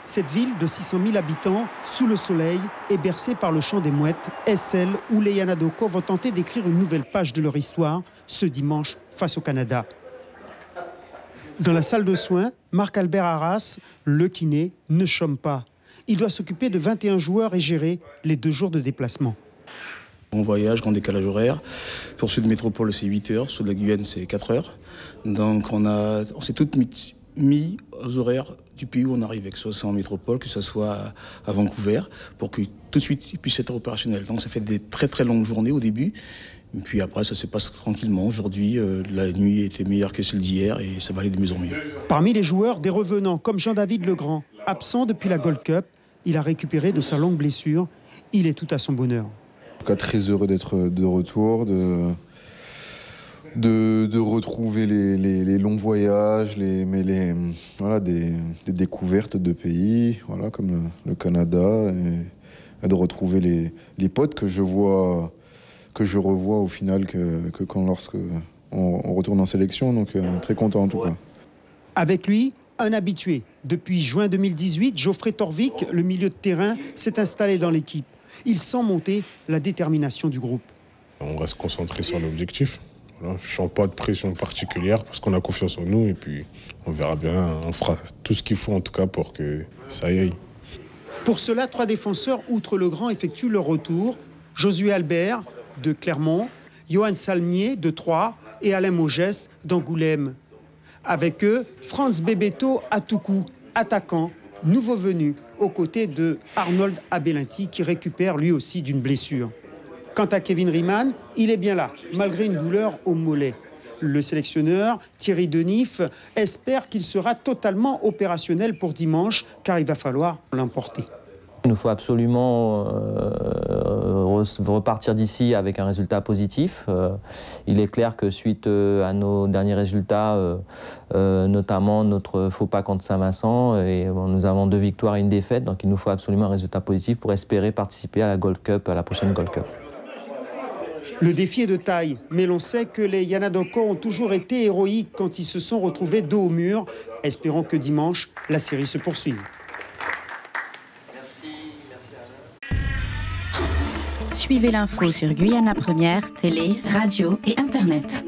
Cette ville de 600 000 habitants, sous le soleil, est bercée par le chant des mouettes, est celle où les Yanadoko vont tenter d'écrire une nouvelle page de leur histoire ce dimanche face au Canada. Dans la salle de soins, Marc-Albert Arras, le kiné, ne chôme pas. Il doit s'occuper de 21 joueurs et gérer les 2 jours de déplacement. On voyage, grand décalage horaire. Pour ceux de métropole, c'est 8 heures. Ceux de la Guyane, c'est 4 heures. Donc on s'est tous mis aux horaires du pays où on arrive, que ce soit en métropole, que ce soit à Vancouver, pour que tout de suite ils puissent être opérationnels. Donc ça fait des très très longues journées au début. Et puis après, ça se passe tranquillement. Aujourd'hui, la nuit était meilleure que celle d'hier et ça va aller de mieux en mieux. Parmi les joueurs, des revenants comme Jean-David Legrand, absent depuis la Gold Cup, il a récupéré de sa longue blessure. Il est tout à son bonheur. En tout cas, très heureux d'être de retour, de retrouver les longs voyages, des découvertes de pays, voilà, comme le Canada, et de retrouver les potes que je revois au final lorsque on retourne en sélection. Donc très content en tout cas. Avec lui, un habitué. Depuis juin 2018, Geoffrey Torvik, le milieu de terrain, s'est installé dans l'équipe. Il sent monter la détermination du groupe. On reste concentré sur l'objectif. Voilà, je ne sens pas de pression particulière parce qu'on a confiance en nous et puis on verra bien. On fera tout ce qu'il faut en tout cas pour que ça y aille. Pour cela, 3 défenseurs, outre Legrand, effectuent leur retour. Josué Albert de Clermont, Johan Salmier de Troyes et Alain Maugès d'Angoulême. Avec eux, Franz Bebeto Atoukou, attaquant, nouveau venu, aux côtés de Arnold Abelinti qui récupère lui aussi d'une blessure. Quant à Kevin Riemann, il est bien là, malgré une douleur au mollet. Le sélectionneur, Thierry Denif, espère qu'il sera totalement opérationnel pour dimanche, car il va falloir l'emporter. Il nous faut absolument repartir d'ici avec un résultat positif. Il est clair que suite à nos derniers résultats, notamment notre faux pas contre Saint-Vincent, nous avons 2 victoires et 1 défaite, donc il nous faut absolument un résultat positif pour espérer participer à la Gold Cup, à la prochaine Gold Cup. Le défi est de taille, mais l'on sait que les Yanadoko ont toujours été héroïques quand ils se sont retrouvés dos au mur. Espérons que dimanche, la série se poursuive. Suivez l'info sur Guyana Première, télé, radio et Internet.